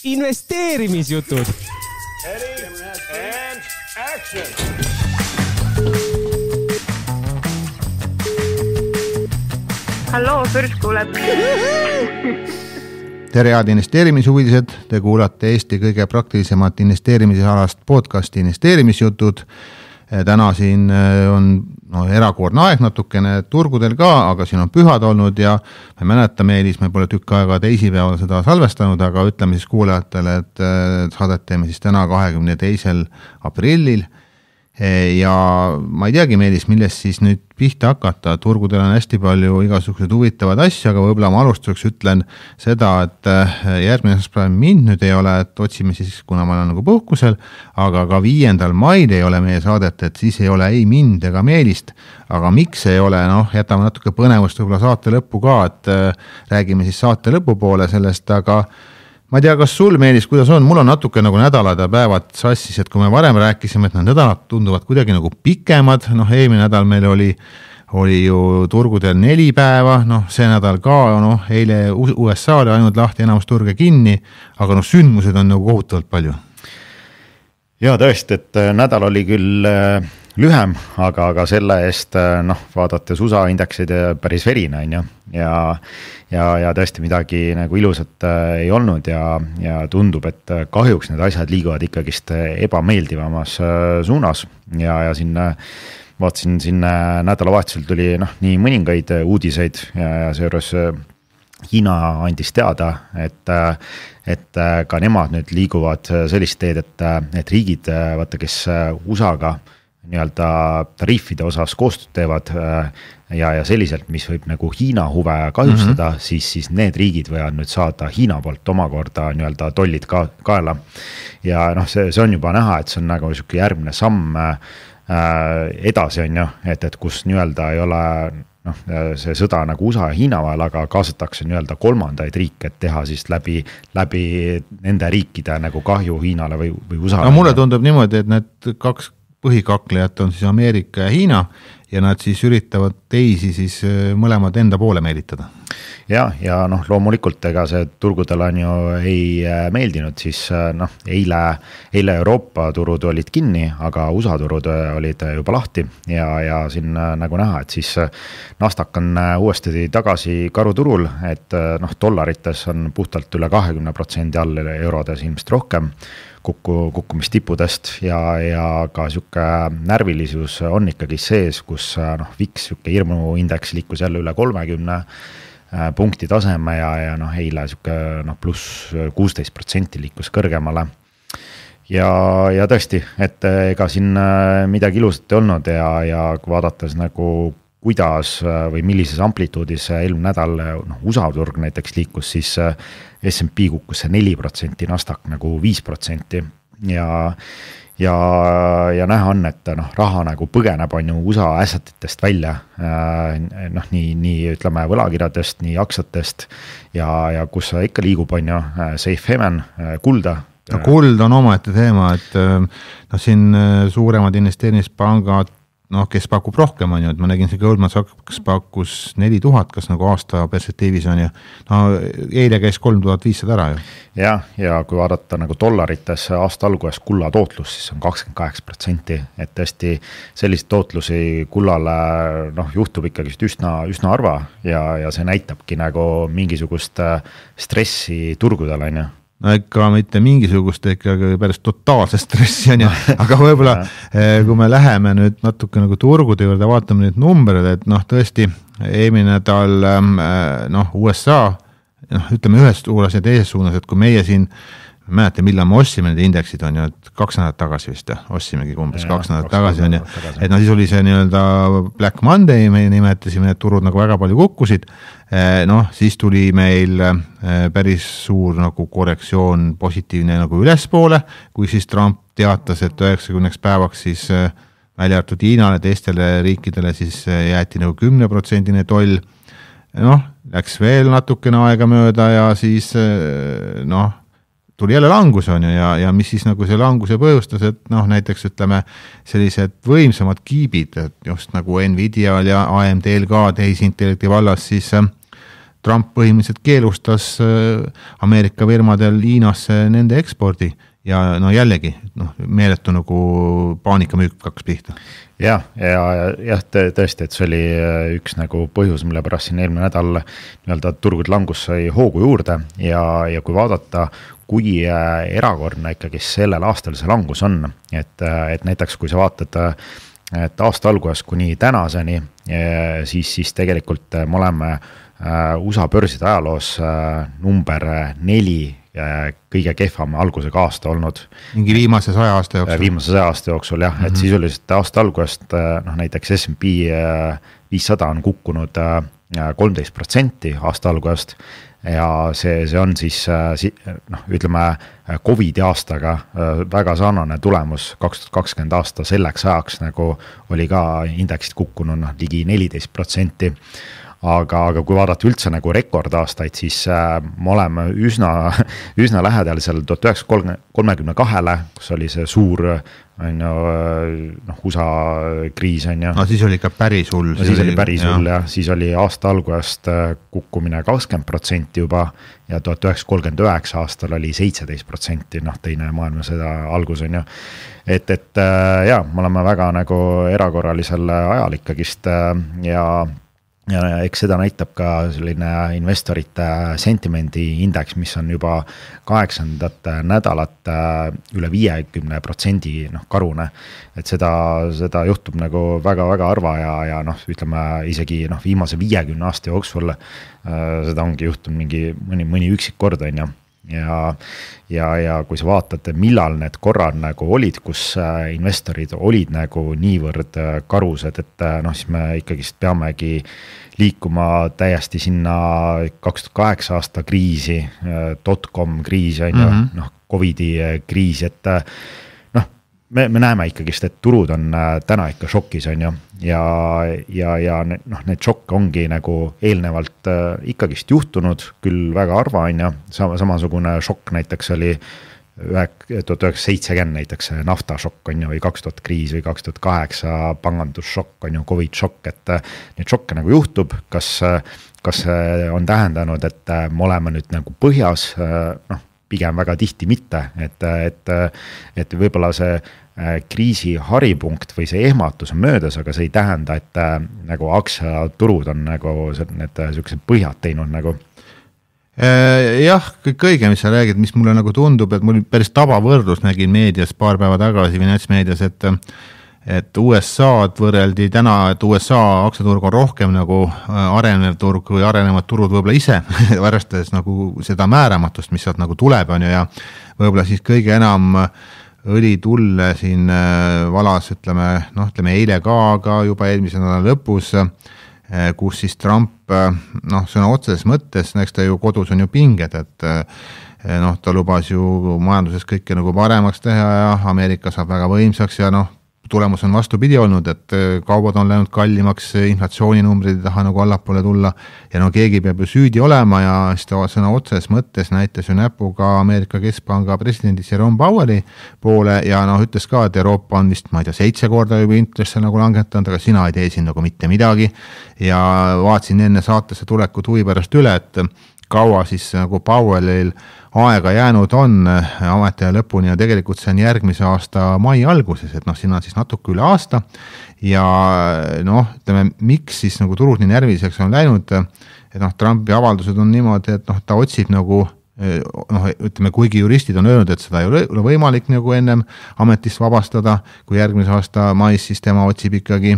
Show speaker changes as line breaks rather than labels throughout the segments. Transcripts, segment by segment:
investeerimisjutud.
And action.
Halloo, Sõrs kuuleb.
Tere head investeerimishuvilised, te kuulate Eesti kõige praktilisemat investeerimisalast podcasti investeerimisjutud. Täna siin on erakordne aeg natukene turgudel ka, aga siin on pühad olnud ja me mäletame, Eelis, me pole tükk aega teisipäeval seda salvestanud, aga ütleme siis kuulajatele, et saadet teeme siis täna 22. aprillil. Ja ma ei teagi, Meelis, millest siis nüüd pihta hakata. Turgudel on hästi palju igasugused huvitavad asju, aga võib-olla ma alustuseks ütlen seda, et järgmine päev mind nüüd ei ole, et otsime siis, kuna ma olen nagu puhkusel, aga ka 5. mail ei ole meie saadet, et siis ei ole ei mind ega Meelist. Aga miks ei ole, jätame natuke põnevust võib-olla saate lõppu ka, et räägime siis saate lõpu poole sellest, aga ma ei tea, kas sul, Meelis, kuidas on? Mul on natuke nagu nädalad ja päevad sassis, et kui me varem rääkisime, et need nädalad tunduvad kuidagi nagu pikemad, eelmine nädal meil oli ju turgudel 4 päeva, see nädal ka, eile USA oli ainult lahti, enamus turge kinni, aga sündmused on nagu kohutavalt palju.
Ja tõesti, et nädal oli küll lühem, aga selle eest vaadates USA indeksid päris verine on ja tõesti midagi nagu ilusat ei olnud ja tundub, et kahjuks need asjad liiguvad ikkagist ebameeldivamas suunas ja siin vaatasin siin nädalavahetusel tuli nii mõningaid uudiseid ja seejuures Hiina andis teada, et ka nemad nüüd liiguvad sellist teed, et riigid, vaata, kes USA-ga nii-öelda tariifide osas koostööd teevad ja selliselt, mis võib nagu Hiina huve kahjustada, siis need riigid võivad nüüd saada Hiina poolt omakorda nii-öelda tollid kaela. Ja see on juba näha, et see on nagu selline järgmine samm edasi on ju, et kus nii-öelda ei ole see sõda nagu USA ja Hiina vahel, aga kaasatakse nii-öelda kolmandaid riike, et teha siis läbi nende riikide nagu kahju Hiinale või USA-le.
Mulle tundub niimoodi, et need 2 põhikaklejat on siis Ameerika ja Hiina ja nad siis üritavad teisi siis mõlemad enda poole meelitada.
Ja loomulikult ega see turgudel on ju ei meeldinud, siis eile Euroopa turud olid kinni, aga USA turud olid juba lahti ja siin nagu näha, et siis Nasdaq on uuesti tagasi karuturul, et dollarites on puhtalt üle 20% all, eurodes ilmselt rohkem kukkumistippudest ja ka siuke närvilisus on ikkagi sees, kus VIX siuke hirmuindeks liikus jälle üle 30 punkti taseme ja eile siuke pluss 16% liikus kõrgemale. Ja tõesti, et ega siin midagi ilusat ei olnud ja vaadates nagu kuidas või millises amplituudis eelmine nädal USA turg näiteks liikus, siis S&P kukkus 4%, Nasdaq nagu 5% ja näha on, et raha nagu põgeneb on ju USA assetitest välja, nii ütleme võlakirjadest, nii aktsiatest ja kus ikka liigub on ju safe haven, kulda.
Kuld on omaette teema, et siin suuremad investeerimispangad, kes pakub rohkem on ju, et ma nägin see Goldman Sachs pakkus 4000, kas nagu aasta perspektiivis on ju, eile käis 3500 ära ju.
Ja kui vaadata nagu dollarites aasta alguses kulla tootlus, siis on 28%, et tõesti selliseid tootlusi kullale juhtub ikkagi üsna harva ja see näitabki nagu mingisugust stressi turgudel on ju.
Ikka mitte mingisugust ikkagi päris totaalse stressi on ju, aga võib-olla kui me läheme nüüd natuke nagu turgude juurde, vaatame nüüd numberid, et tõesti eelmine nädal USA, ütleme ühes suunas ja teises suunas, et kui meie siin mäletan, millal me ossime need indeksid on ju, et 2 nädalat tagasi vist ossimegi umbes 2 nädalat tagasi on ju, et siis oli see nii-öelda Black Monday, me nimetasime, et turud nagu väga palju kukkusid, siis tuli meil päris suur nagu korrektsioon positiivne nagu ülespoole, kui siis Trump teatas, et 90 päevaks siis välja arvatud Hiinale, teistele riikidele siis jäeti nagu 10% toll, läks veel natukene aega mööda ja siis tuli jälle langus on ju ja mis siis nagu see languse põhjustas, et näiteks ütleme sellised võimsamad kiibid, et just nagu Nvidia ja AMD-l ka tehisintellekti vallas, siis Trump põhimõtteliselt keelustas Ameerika firmadel Hiinasse nende ekspordi ja no jällegi meeletu nagu paanikamüük hakkas pihta.
Ja tõesti, et see oli üks nagu põhjus, mille pärast siin eelmine nädal nii-öelda turgud langus sai hoogu juurde ja kui vaadata, kui erakordne ikkagi sellel aastal see langus on, et näiteks kui sa vaatad, et aasta algusest kuni tänaseni, siis tegelikult me oleme USA börside ajaloos number 4 kõige kehvam algusega aasta olnud.
Mingi viimase 100 aasta jooksul.
Viimase 100 aasta jooksul, jah, et sisuliselt aasta algusest näiteks S&P 500 on kukkunud 13% aasta algusest ja see on siis ütleme COVID aastaga väga sarnane tulemus 2020 aasta selleks ajaks nagu oli ka indeksid kukkunud ligi 14%. Aga kui vaadata üldse nagu rekordaastaid, siis me oleme üsna lähedal seal 1932, kus oli see suur USA kriis.
No siis oli ikka päris hull.
Siis oli päris hull, jah. Siis oli aasta algusest kukkumine 20% juba ja 1939 aastal oli 17%, teine maailmasõda algus on ju. Et me oleme väga nagu erakorralisel ajal ikkagist ja eks seda näitab ka selline investorite sentimendi indeks, mis on juba 8. nädalat üle 50% karune. Et seda juhtub nagu väga-väga harva ja ütleme isegi viimase 50 aasta jooksul seda ongi juhtunud mõni üksik kord on ju. Ja kui sa vaatad, millal need korrad nagu olid, kus investorid olid nagu niivõrd karused, et siis me ikkagist peamegi liikuma täiesti sinna 2008 aasta kriisi, .com kriisi, COVIDi kriisi, et me näeme ikkagist, et turud on täna ikka šokis on ju ja need šokk ongi nagu eelnevalt ikkagist juhtunud, küll väga harva on ju, samasugune šokk näiteks oli 1970 näiteks nafta šokk on ju või 2000 kriis või 2008 pangandusšokk on ju, COVID šokk, et need šokke nagu juhtub, kas on tähendanud, et me oleme nüüd nagu põhjas, pigem väga tihti mitte, et võibolla see kriisi haripunkt või see ehmatus on möödas, aga see ei tähenda, et nagu aktsiaturud on nagu need sellised põhjad teinud nagu.
Jah, kõik õige, mis sa räägid, mis mulle nagu tundub, et mul päris tabavõrdlus nägin meedias paar päeva tagasi, finantsmeedias, et USA-d võrreldi täna, et USA aktsiaturg on rohkem nagu arenev turg või arenevad turud võib-olla ise, arvestades nagu seda määramatust, mis sealt nagu tuleb on ju ja võib-olla siis kõige enam õlitulle siin valas, ütleme eile ka, aga juba eelmise nädala lõpus, kus siis Trump, sõna otseses mõttes, eks ta ju kodus on ju pinged, et ta lubas ju majanduses kõike nagu paremaks teha ja Ameerika saab väga võimsaks ja tulemus on vastupidi olnud, et kaubad on läinud kallimaks, inflatsiooninumbrid ei taha nagu allapoole tulla ja keegi peab ju süüdi olema ja siis ta sõna otseses mõttes näitas ju näpuga Ameerika Keskpanga presidendi Jerome Powelli poole ja ütles ka, et Euroopa on vist, ma ei tea, 7 korda juba intresse nagu langetanud, aga sina ei tee siin nagu mitte midagi ja vaatasin enne saatesse tulekut huvi pärast üle, et kaua siis nagu Powellil aega jäänud on ametiaja lõpuni ja tegelikult see on järgmise aasta mai alguses, et siin on siis natuke üle aasta ja ütleme, miks siis nagu turud nii närviliseks on läinud, et Trumpi avaldused on niimoodi, et ta otsib nagu ütleme, kuigi juristid on öelnud, et seda ei ole võimalik nagu ennem ametist vabastada, kui järgmise aasta mais, siis tema otsib ikkagi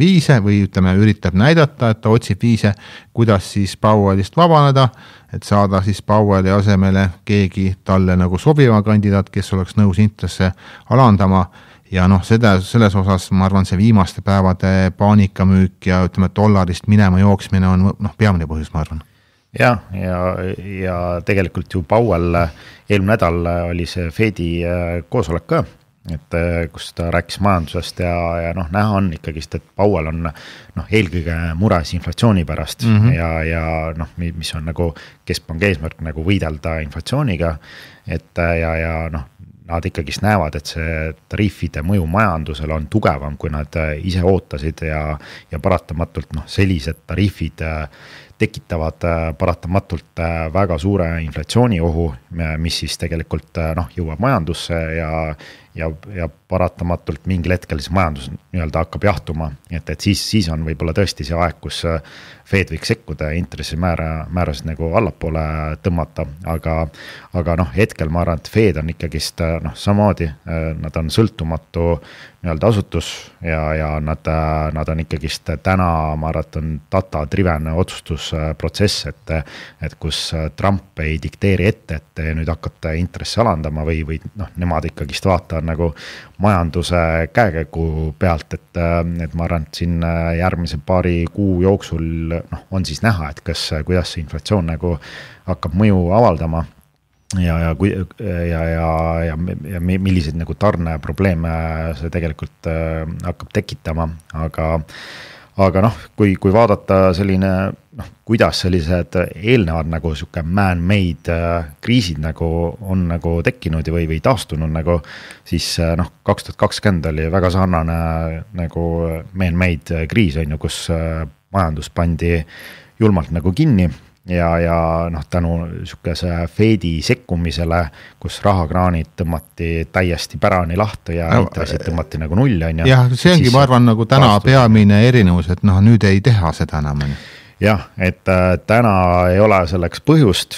viise või ütleme, üritab näidata, et ta otsib viise, kuidas siis Powellist vabaneda, et saada siis Powelli asemele keegi talle nagu sobiva kandidaat, kes oleks nõus intresse alandama ja selles osas ma arvan, see viimaste päevade paanikamüük ja ütleme, dollarist minema jooksmine on peamine põhjus, ma arvan.
Ja tegelikult ju Powell eelmine nädal oli see Fedi koosolek ka, et kus ta rääkis majandusest ja näha on ikkagist, et Powell on eelkõige mures inflatsiooni pärast ja mis on nagu keskpanga eesmärk nagu võidelda inflatsiooniga, et nad ikkagist näevad, et see tariifide mõju majandusele on tugevam, kui nad ise ootasid ja paratamatult sellised tariifid tekitavad paratamatult väga suure inflatsiooniohu, mis siis tegelikult jõuab majandusse ja paratamatult mingil hetkel siis majandus nii-öelda hakkab jahtuma, et siis on võib-olla tõesti see aeg, kus Fed võiks sekkuda ja intressimäärasid nagu allapoole tõmmata, aga hetkel ma arvan, et Fed on ikkagist samamoodi, nad on sõltumatu nii-öelda asutus ja nad on ikkagist täna, ma arvan, et on data-driven otsustusprotsess, et kus Trump ei dikteeri ette, et nüüd hakkate intressi alandama või nemad ikkagist vaatavad nagu majanduse käekäigu pealt, et ma arvan, et siin järgmise paari kuu jooksul on siis näha, et kuidas see inflatsioon nagu hakkab mõju avaldama ja milliseid nagu tarneprobleeme see tegelikult hakkab tekitama, aga kui vaadata selline, kuidas sellised eelnevad nagu siuke man-made kriisid nagu on nagu tekkinud või taastunud nagu, siis 2020 oli väga sarnane nagu man-made kriis on ju, kus majandus pandi julmalt nagu kinni ja tänu siukese Fedi sekkumisele, kus rahakraanid tõmmati täiesti pärani lahti ja intressid tõmmati nagu null on ju.
Jah, see ongi, ma arvan, nagu täna peamine erinevus, et nüüd ei teha seda enam.
Jah, et täna ei ole selleks põhjust,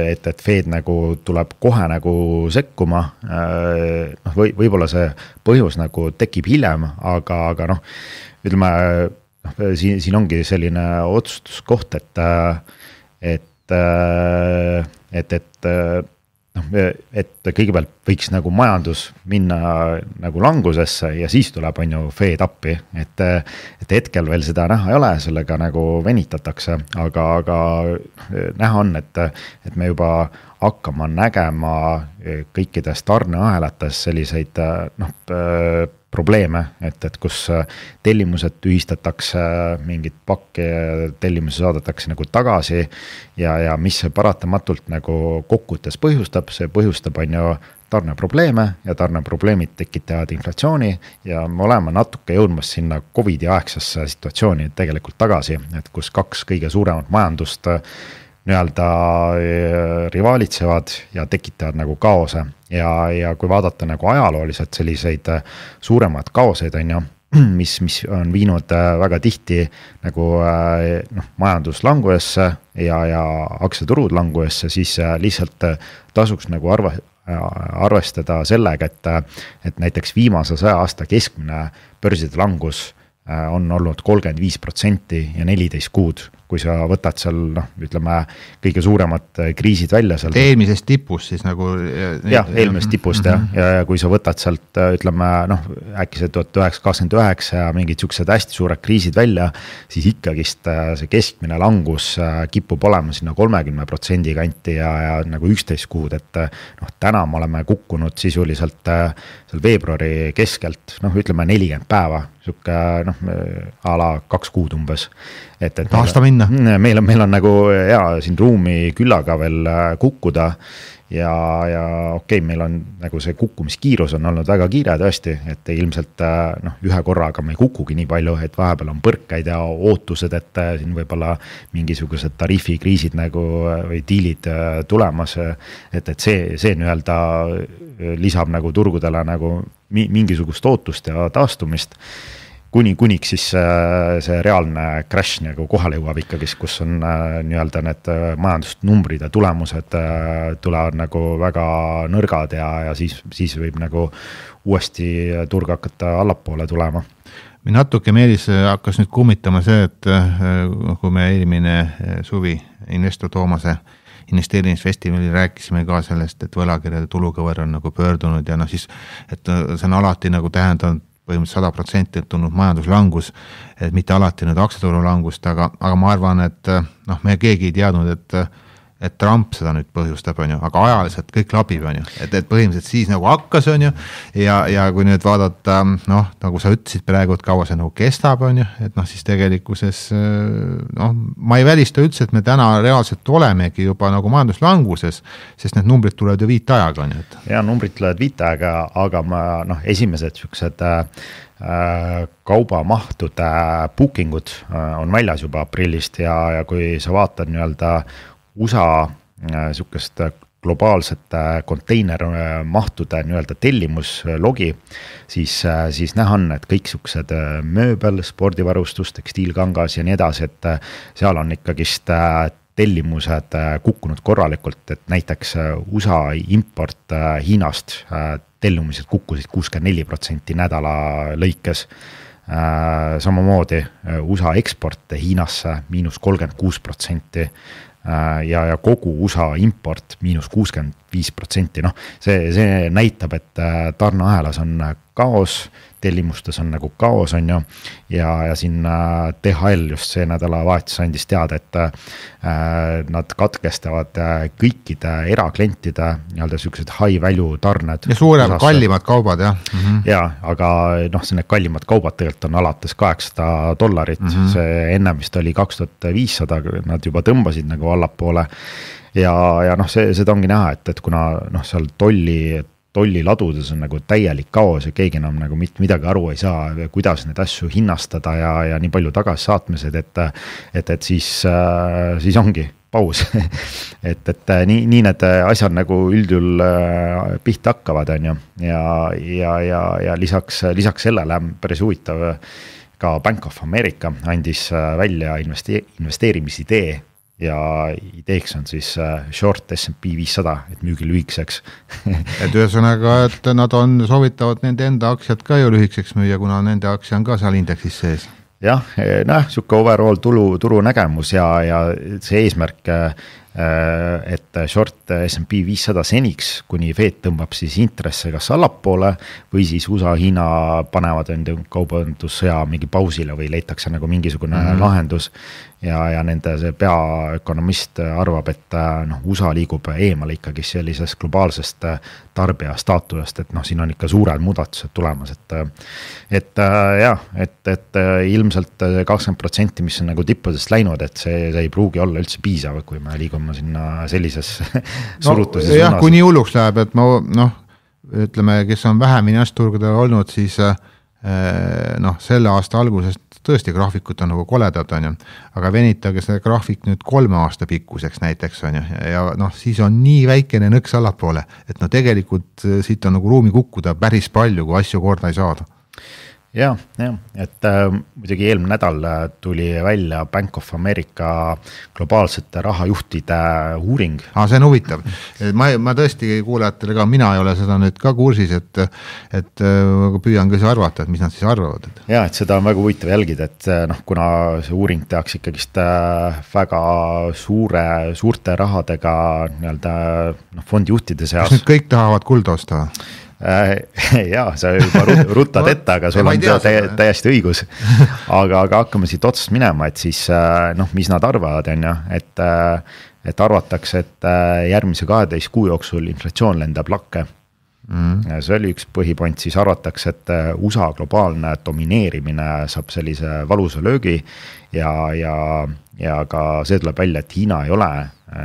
et Fed nagu tuleb kohe nagu sekkuma, võib-olla see põhjus nagu tekib hiljem, aga ütleme, siin ongi selline otsustuskoht, et kõigepealt võiks nagu majandus minna nagu langusesse ja siis tuleb on ju Fed appi, et hetkel veel seda näha ei ole, sellega nagu venitatakse, aga näha on, et me juba hakkama nägema kõikides tarneahelates selliseid probleeme, et kus tellimused tühistatakse, mingid pakke tellimusi saadetakse nagu tagasi ja mis see paratamatult nagu kokkuvõttes põhjustab, see põhjustab on ju tarneprobleeme ja tarneprobleemid tekitavad inflatsiooni ja me oleme natuke jõudmas sinna COVID-i aegsesse situatsiooni tegelikult tagasi, et kus kaks kõige suuremat majandust nii-öelda rivaalitsevad ja tekitavad nagu kaose ja kui vaadata nagu ajalooliselt selliseid suuremad kaoseid on ju, mis on viinud väga tihti nagu majanduslangusesse ja aktsiaturud langusesse, siis lihtsalt tasuks nagu arvestada sellega, et näiteks viimase 100 aasta keskmine börside langus on olnud 35% ja 14 kuud, kui sa võtad seal, ütleme, kõige suuremad kriisid välja seal.
Eelmisest tipust siis nagu.
Jah, eelmisest tipust ja kui sa võtad sealt, ütleme, äkki see 1929 ja mingid siuksed hästi suured kriisid välja, siis ikkagist see keskmine langus kipub olema sinna 30% kanti ja nagu 11 kuud, et täna me oleme kukkunud sisuliselt seal veebruari keskelt, ütleme 40 päeva, siuke a la 2 kuud umbes.
Aasta minna.
Meil on nagu siin ruumi küllaga veel kukkuda ja okei, meil on nagu see kukkumiskiirus on olnud väga kiire tõesti, et ilmselt ühe korraga me ei kukugi nii palju, et vahepeal on põrkaid ja ootused, et siin võib-olla mingisugused tariifikriisid nagu või diilid tulemas, et see nii-öelda lisab nagu turgudele nagu mingisugust ootust ja taastumist. Kuniks siis see reaalne crash nagu kohale jõuab ikkagis, kus on nii-öelda need majandusnumbrid ja tulemused tulevad nagu väga nõrgad ja siis võib nagu uuesti turg hakata allapoole tulema.
Natuke Meelis hakkas nüüd kummitama see, et kui me eelmine suvi Investor Toomase investeerimisfestivalil rääkisime ka sellest, et võlakirjade tulukõver on nagu pöördunud ja siis, et see on alati nagu tähendanud põhimõtteliselt 100% tulnud majanduslangus, et mitte alati nüüd aktsiaturu langust, aga ma arvan, et me keegi ei teadnud, et et Trump seda nüüd põhjustab, on ju, aga ajaliselt kõik labib, on ju, et põhimõtteliselt siis nagu hakkas, on ju, ja kui nüüd vaadata, noh, nagu sa ütlesid praegu, et kaua see nagu kestab, on ju, et noh, siis tegelikkuses, noh, ma ei välista üldse, et me täna reaalselt olemegi juba nagu majanduslanguses, sest need numbrid tulevad ju viitajaga, on ju.
Ja numbrid tulevad viitajaga, aga noh, esimesed siuksed kaubamahtude bookingud on väljas juba aprillist ja kui sa vaatad nii-öelda USA sihukest globaalsete konteinermahtude nii-öelda tellimuslogi, siis näha on, et kõik siuksed mööbel, spordivarustus, tekstiilkangas ja nii edasi, et seal on ikkagist tellimused kukkunud korralikult, et näiteks USA import Hiinast tellimused kukkusid 64% nädala lõikes. Samamoodi USA eksport Hiinasse -36%. Ja kogu USA import -65%, noh, see näitab, et tarneahelas on kaos, tellimustes on nagu kaos, on ju, ja siin DHL just see nädalavahetus andis teada, et nad katkestavad kõikide eraklientide nii-öelda siuksed high value tarned.
Ja suurem, kallimad kaubad, jah.
Ja, aga noh, see need kallimad kaubad tegelikult on alates $800, see ennem vist oli 2500, nad juba tõmbasid nagu allapoole ja noh, seda ongi näha, et kuna noh, seal tolliladudes on nagu täielik kaos ja keegi enam nagu mitte midagi aru ei saa, kuidas neid asju hinnastada ja nii palju tagasisaatmised, et siis ongi paus. et nii need asjad nagu üldjuhul pihta hakkavad, on ju, ja lisaks sellele päris huvitav ka Bank of America andis välja investeerimisidee ja ideeks on siis short S&P 500, et müügi lühikeseks.
Et ühesõnaga, et nad soovitavad nende enda aktsiad ka ju lühikeseks müüa, kuna nende aktsia on ka seal indeksis sees.
Jah, siuke overall turu nägemus ja see eesmärk, et short S&P 500 seniks, kuni Fed tõmbab siis intresse kas allapoole või siis USA-Hiina panevad enda kaubandussõja mingi pausile või leitakse nagu mingisugune lahendus ja nende see peaökonomist arvab, et noh, USA liigub eemale ikkagi sellisest globaalsest tarbija staatusest, et noh, siin on ikka suured muudatused tulemas, et ilmselt 20%, mis on nagu tippudest läinud, et see ei pruugi olla üldse piisav, kui me liigume sinna sellises surutuse suunas.
Jah, kui nii hulluks läheb, et ma noh, ütleme, kes on vähem finantsturgudel olnud, siis noh, selle aasta algusest tõesti graafikud on nagu koledad, on ju, aga venitage see graafik nüüd 3 aasta pikkuseks näiteks, on ju, ja noh, siis on nii väikene nõks allapoole, et no tegelikult siit on nagu ruumi kukkuda päris palju, kui asju korda ei saada.
Ja, et muidugi eelmine nädal tuli välja Bank of America globaalsete rahajuhtide uuring.
See on huvitav. Ma tõesti kuulajatele ka, mina ei ole seda nüüd ka kursis, et püüan ka arvata, et mis nad siis arvavad.
Ja, et seda on väga huvitav jälgida, et noh, kuna see uuring tehakse ikkagist väga suurte rahadega nii-öelda fondijuhtide seas.
Kas nüüd kõik tahavad kulda osta?
Jaa, sa juba ruttad ette, aga sul on täiesti õigus. Aga hakkame siit otsast minema, et siis noh, mis nad arvavad, on ju, et arvatakse, et järgmise 12 kuu jooksul inflatsioon lendab lakke. See oli üks põhipoint, siis arvatakse, et USA globaalne domineerimine saab sellise valusa löögi ja ka see tuleb välja, et Hiina ei ole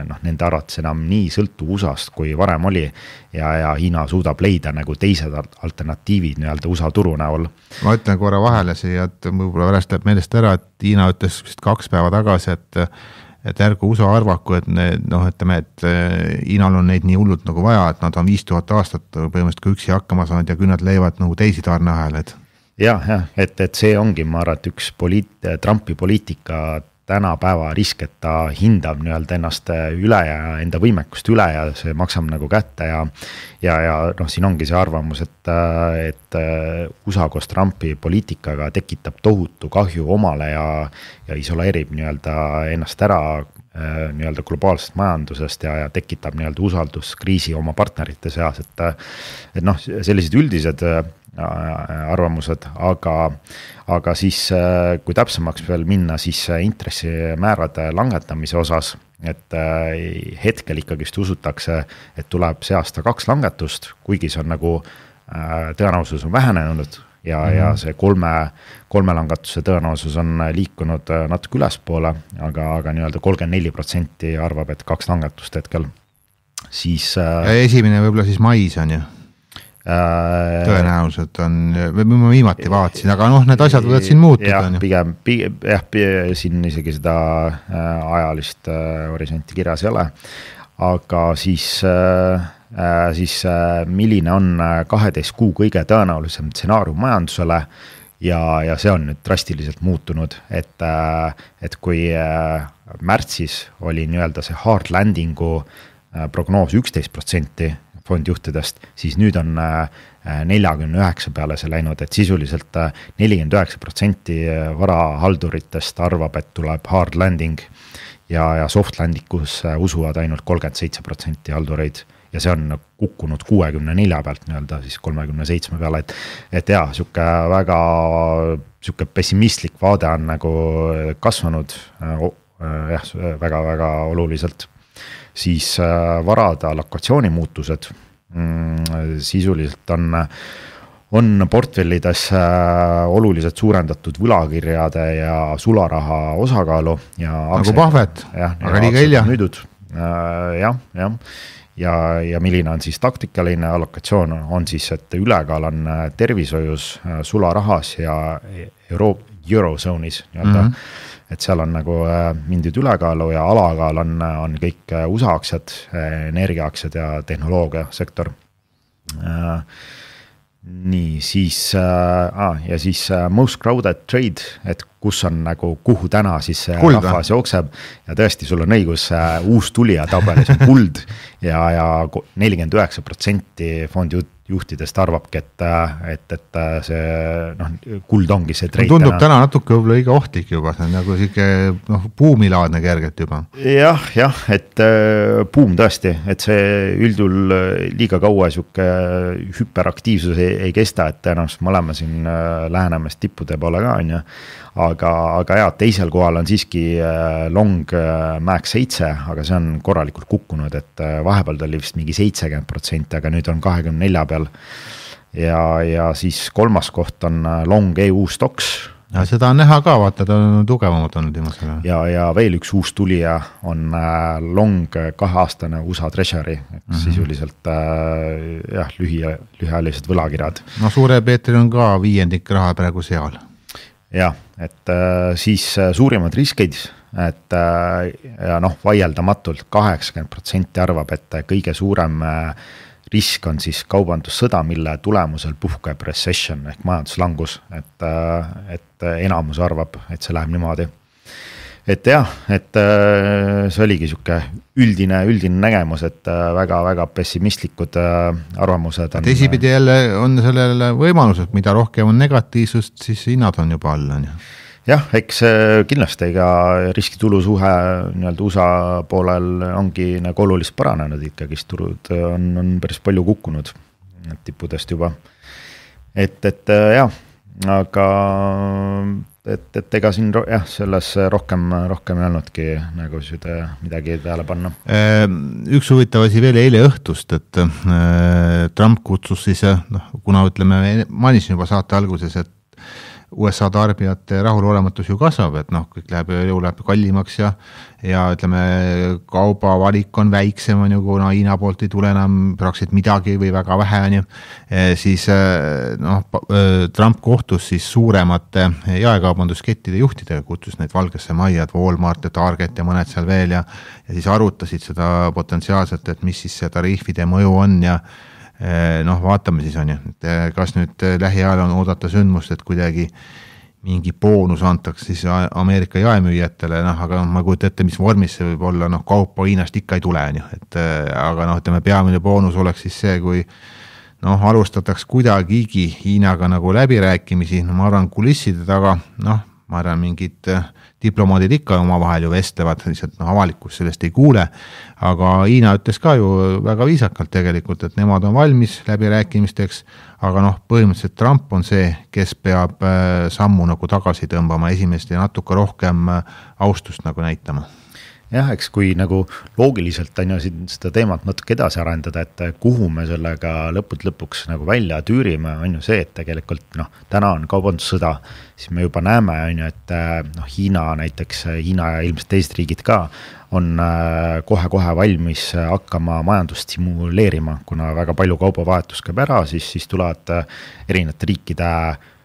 noh, nende arvates enam nii sõltuv USA-st, kui varem oli ja Hiina suudab leida nagu teised alternatiivid nii-öelda USA turu näol. Ma
ütlen korra vahele siia, et võib-olla pärast läheb meelest ära, et Hiina ütles 2 päeva tagasi, et ärgu USA arvaku, et noh, ütleme, et Hiinal on neid nii hullult nagu vaja, et nad on 5000 aastat põhimõtteliselt kui üksi hakkama saanud ja küll nad leivad nagu teisi tarneaheled.
Jah, et see ongi, ma arvan, et üks Trumpi poliitika tänapäeva risk, et ta hindab nii-öelda ennast üle ja enda võimekust üle ja see maksab nagu kätte ja noh, siin ongi see arvamus, et USA koos Trumpi poliitikaga tekitab tohutu kahju omale ja isoleerib nii-öelda ennast ära nii-öelda globaalsest majandusest ja tekitab nii-öelda usalduskriisi oma partnerite seas, et noh, sellised üldised arvamused, aga siis kui täpsemaks veel minna, siis intressimäärade langetamise osas et hetkel ikkagist usutakse, et tuleb see aasta 2 langetust, kuigi see on nagu tõenäosus on vähenenud ja see kolme langatuse tõenäosus on liikunud natuke ülespoole, aga nii-öelda 34% arvab, et 2 langetust hetkel. Siis
esimene võib-olla siis mais on ju? Tõenäoliselt on, ma viimati vaatasin, aga need asjad võivad siin muutuda.
Pigem siin isegi seda ajalist horisonti kirjas ei ole, aga siis milline on 12 kuu kõige tõenäolisem stsenaarium majandusele ja see on nüüd drastiliselt muutunud, et kui märtsis oli nii-öelda see hard landingu prognoos 11% fondjuhtidest, siis nüüd on 49 peale see läinud, et sisuliselt 49% varahalduritest arvab, et tuleb hard landing ja soft landingus usuvad ainult 37% haldureid ja see on kukkunud 64 pealt nii-öelda siis 37 peale, et jaa, siuke väga siuke pessimistlik vaade on nagu kasvanud väga-väga oluliselt. Siis varade allokatsiooni muutused sisuliselt on portfellides oluliselt suurendatud võlakirjade ja sularaha osakaalu ja
nagu Pahvet, aga liiga hilja.
Ja milline on siis taktikaline allokatsioon on siis, et ülekaal on tervishoius, sularahas ja eurozoonis nii-öelda. Et seal on nagu mindid ülekaalu ja alakaal on kõik USA aktsiad, energiaaktsiad ja tehnoloogia sektor. Nii, siis ja siis most crowded trade, et kus on nagu, kuhu täna siis rahvas jookseb ja tõesti sul on õigus, uus tulija tabelis on kuld ja 49% fondijuhtidest arvabki, et see kuld ongi see trade.
Tundub täna natuke võib-olla õige ohtlik juba, see on nagu siuke buumilaadne kergelt juba.
Jah, et buum tõesti, et see üldjuhul liiga kaua siuke hüperaktiivsus ei kesta, et tõenäoliselt me oleme siin lähenemas tippude poole ka, on ju. Aga jah, teisel kohal on siiski long MAX 7, aga see on korralikult kukkunud, et vahepeal ta oli vist mingi 70%, aga nüüd on 24 peal. Ja siis kolmas koht on long EU stocks.
Ja seda on näha ka, vaata, ta on tugevamad olnud viimasega.
Ja veel üks uus tulija on long 2-aastane USA Treasury, sisuliselt lühiajalised võlakirjad.
No Suure Peetril on ka 5% raha praegu seal.
Jah, et siis suurimad riskid, et ja vaieldamatult 80% arvab, et kõige suurem risk on siis kaubandussõda, mille tulemusel puhkeb recession ehk majanduslangus, et enamus arvab, et see läheb niimoodi. Et jah, et see oligi siuke üldine nägemus, et väga-väga pessimistlikud arvamused on.
Teisipidi jälle on sellele võimalused, mida rohkem on negatiivsust, siis hinnad on juba all.
Jah, eks kindlasti ega riskitulusuhe nii-öelda USA poolel ongi nagu olulist paranenud ikkagist, turud on päris palju kukkunud tippudest juba. Et jah, aga et ega siin selles rohkem ei olnudki nagu midagi peale panna.
Üks huvitav asi veel eile õhtust, et Trump kutsus siis, kuna ütleme, mainisin juba saate alguses, et USA tarbijate rahulolematus ju kasvab, et kõik läheb kallimaks ja ütleme, kaubavalik on väiksem, on ju, kuna Hiina poolt ei tule enam praktiliselt midagi või väga vähe, on ju. Siis Trump kohtus siis suuremate jaekaubanduskettide juhtidega, kutsus neid Valgesse Majja, Walmart ja Target ja mõned seal veel ja siis arutasid seda potentsiaalselt, et mis siis see tariifide mõju on ja vaatame siis on ju, et kas nüüd lähiajal on oodata sündmust, et kuidagi mingi boonus antakse siis Ameerika jaemüüjatele, aga ma kujutan ette, mis vormis see võib olla, kaupa Hiinast ikka ei tule, on ju, et aga ütleme, peamine boonus oleks siis see, kui alustataks kuidagigi Hiinaga nagu läbirääkimisi, ma arvan kulisside taga, ma arvan mingid diplomaadid ikka omavahel ju vestlevad, lihtsalt avalikkus sellest ei kuule, aga Hiina ütles ka ju väga viisakalt tegelikult, et nemad on valmis läbirääkimisteks, aga põhimõtteliselt Trump on see, kes peab sammu nagu tagasi tõmbama esimest ja natuke rohkem austust nagu näitama.
jah, eks kui nagu loogiliselt on ju seda teemat natuke edasi arendada, et kuhu me sellega lõpuks nagu välja tüürime, on ju see, et tegelikult täna on kaubandussõda, siis me juba näeme, on ju, et Hiina näiteks, Hiina ja ilmselt teised riigid ka on kohe valmis hakkama majandust stimuleerima, kuna väga palju kaubavahetus käib ära, siis tulevad erinevate riikide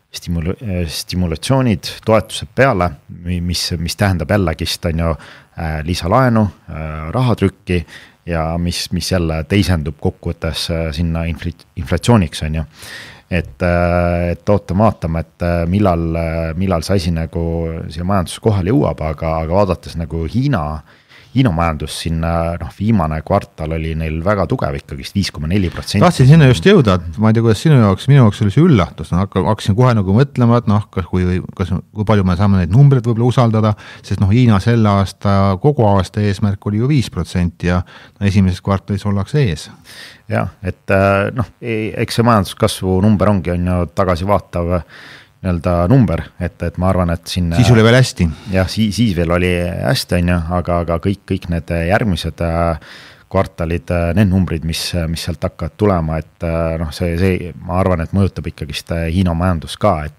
stimulatsioonid, toetused peale, mis tähendab jällegist on ju lisalaenu, rahatrükki ja mis jälle teisendub kokkuvõttes sinna inflatsiooniks on ju. Et vaatame, et millal see asi nagu siia majandusse kohale jõuab, aga vaadates nagu Hiina majandus siin, viimane kvartal oli neil väga tugev ikkagist 5,4%.
Tahtsin sinna just jõuda, ma ei tea, kuidas minu jaoks oli see üllatus, hakkasin kohe nagu mõtlema, et kui palju me saame neid numbreid võib-olla usaldada, sest Hiina selle aasta, kogu aasta eesmärk oli ju 5% ja esimeses kvartalis ollakse ees.
Jah, et eks see majanduskasvu number ongi on ju tagasivaatav nii-öelda number, et ma arvan, et siin
siis oli veel hästi.
Jah, siis veel oli hästi, on ju, aga kõik need järgmised kvartalid, need numbrid, mis sealt hakkavad tulema, et see ma arvan, et mõjutab ikkagist Hiina majandus ka,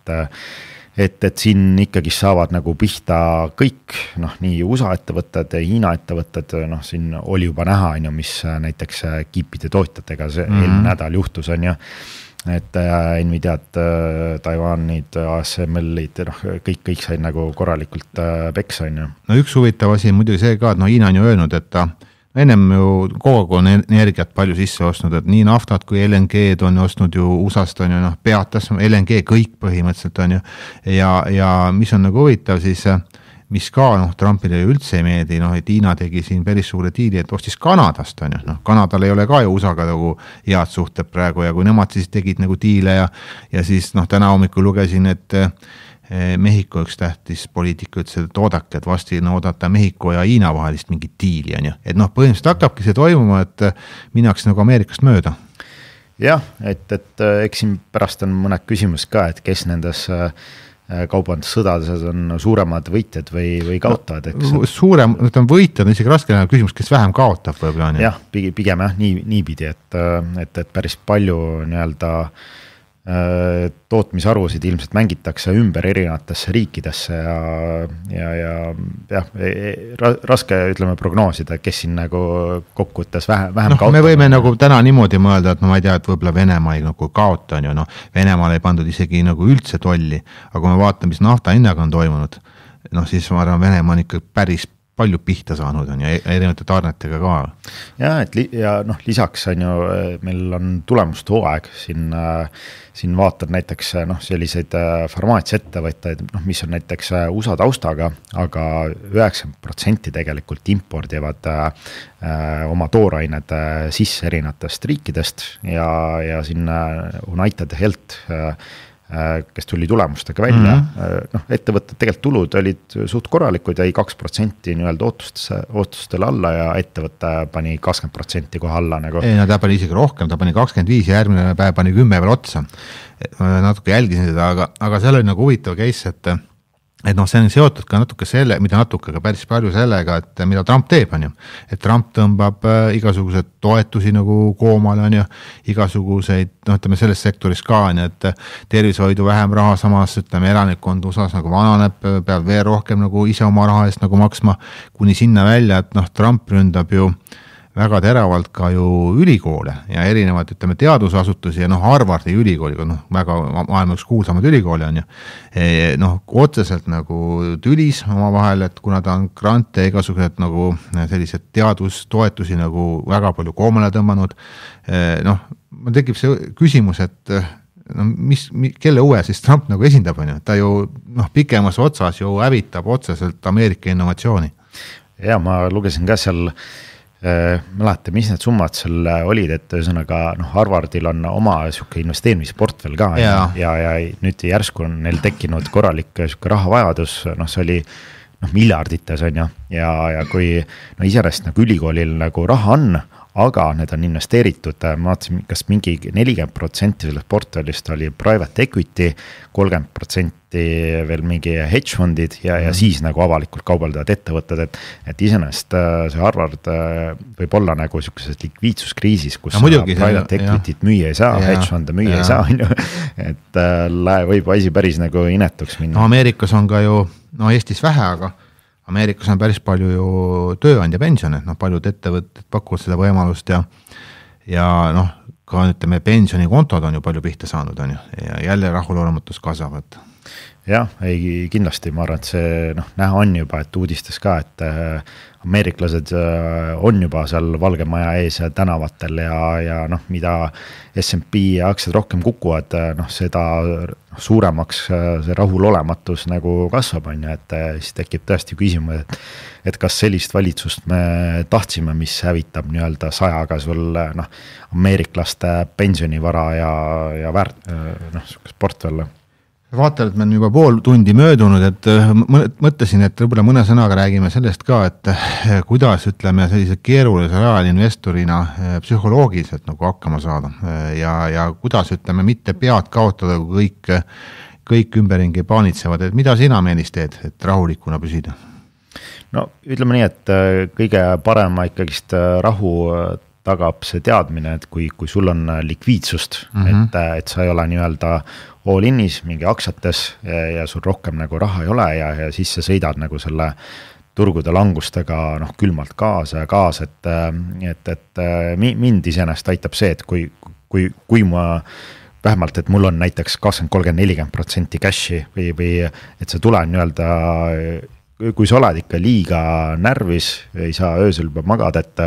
et siin ikkagi saavad nagu pihta kõik, nii USA ettevõtted, Hiina ettevõtted, siin oli juba näha, on ju, mis näiteks kiipide tootjatega see eelmine nädal juhtus, on ju, et Nvidiat, Taiwanid, ASML-id, kõik said nagu korralikult peksa, on ju.
No üks huvitav asi muidugi see ka, et Hiina on ju öelnud, et ta ennem ju kogu energiat palju sisse ostnud, et nii naftat kui LNG-d on ostnud ju USA-st on ju, peatas LNG kõik põhimõtteliselt on ju, ja mis on nagu huvitav siis, mis ka Trumpile üldse ei meedi, et Hiina tegi siin päris suure diili, et ostis Kanadast on ju, Kanadal ei ole ka ju USA-ga nagu head suhted praegu ja kui nemad siis tegid nagu diile ja siis täna hommikul lugesin, et Mehhiko üks tähtis poliitik ütles, et oodake, et vasti oodata Mehhiko ja Hiina vahelist mingit diili on ju, et põhimõtteliselt hakkabki see toimuma, et minnaks nagu Ameerikast mööda.
Jah, et eks siin pärast on mõned küsimus ka, et kes nendes kaubandussõdades on suuremad võitjad või kaotavad, eks?
Suurem, võitjad on isegi raske küsimus, kes vähem kaotab võib-olla.
Jah, pigem jah, niipidi, et päris palju nii-öelda tootmisharusid ilmselt mängitakse ümber erinevatesse riikidesse ja raske ütleme prognoosida, kes siin nagu kokkuvõttes vähem kaotab.
Me võime nagu täna niimoodi mõelda, et ma ei tea, et võib-olla Venemaa ei nagu kaota on ju, Venemaal ei pandud isegi nagu üldse tolli, aga kui me vaatame, mis nafta hinnaga on toimunud, siis ma arvan, Venemaa on ikka päris palju pihta saanud on ja erinevate tarnetega ka.
Ja, lisaks on ju, meil on tulemust hooaeg, siin vaatad näiteks selliseid farmaatsiaettevõtteid, mis on näiteks USA taustaga, aga 90% tegelikult impordivad oma toorained sisse erinevatest riikidest ja siin United Health, kes tuli tulemustega välja, ettevõtted tegelikult tulud olid suht korralikud, jäi 2% nii-öelda ootustele alla ja ettevõtte pani 20% kohe alla nagu.
Ei, ta pani isegi rohkem, ta pani 25 ja järgmine päev pani 10 veel otsa. Natuke jälgisin seda, aga seal oli nagu huvitav case, et see on seotud ka natuke selle, mida natuke ka päris palju sellega, et mida Trump teeb, on ju. Et Trump tõmbab igasugused toetusi nagu koomale, on ju, igasuguseid, ütleme selles sektoris ka, on ju, et tervishoidu vähem raha, samas ütleme elanikkond USA-s nagu vananeb, peab veel rohkem nagu ise oma raha eest nagu maksma, kuni sinna välja, et Trump ründab ju väga teravalt ka ju ülikoole ja erinevad, ütleme, teadusasutusi ja Harvardi ülikooliga, väga maailma üks kuulsamad ülikooli on ju, otseselt nagu tülis oma vahel, et kuna ta on grante igasugused nagu sellised teadustoetusi nagu väga palju koomale tõmmanud, ma tekib see küsimus, et kelle uue siis Trump nagu esindab, on ju, ta ju pikemas otsas ju hävitab otseselt Ameerika innovatsiooni.
Ja ma lugesin ka seal mäleta, mis need summad seal olid, et ühesõnaga Harvardil on oma siuke investeerimisportfel ka ja nüüd järsku on neil tekkinud korralik siuke rahavajadus, see oli miljardites on ju ja kui iseenesest nagu ülikoolil nagu raha on, aga need on investeeritud, ma vaatasin, kas mingi 40% sellest portfellist oli private equity, 30% veel mingi hedge fondid ja siis nagu avalikult kaubeldavad ettevõtted, et iseenesest see Harvard võib olla nagu sellises likviidsuskriisis, kus private equity't müüa ei saa, hedge fonde müüa ei saa, et võib asi päris nagu inetuks minna.
No Ameerikas on ka ju, Eestis vähe, aga Ameerikas on päris palju ju tööandja pensione, paljud ettevõtted pakuvad seda võimalust ja ka ütleme, pensionikontod on ju palju pihta saanud, on ju, ja jälle rahulolematus kasvab, et
jah, ei kindlasti, ma arvan, et see näha on juba, et uudistes ka, et ameeriklased on juba seal Valge Maja ees tänavatel ja mida S&P aktsiad rohkem kukuvad, seda suuremaks see rahulolematus nagu kasvab, on ju, et siis tekib tõesti küsimus, et kas sellist valitsust me tahtsime, mis hävitab nii-öelda 100-ga sul ameeriklaste pensionivara ja portfelle.
Vaatad, et me on juba pool tundi möödunud, et mõtlesin, et võib-olla mõne sõnaga räägime sellest ka, et kuidas ütleme sellise keerulise ajal investorina psühholoogiliselt nagu hakkama saada ja kuidas ütleme mitte pead kaotada, kui kõik ümberringi paanitsevad, et mida sina, Meelis, teed, et rahulikuna püsida?
No ütleme nii, et kõige parema ikkagist rahu tagab see teadmine, et kui sul on likviidsust, et sa ei ole nii-öelda all in'is mingi aktsiates ja sul rohkem nagu raha ei ole ja siis sa sõidad nagu selle turgude langustega külmalt kaasa, et mind iseenesest aitab see, et kui ma vähemalt, et mul on näiteks 20, 30, 40% cash'i või et see tuleb nii-öelda, kui sa oled ikka liiga närvis, ei saa öösel juba magada, et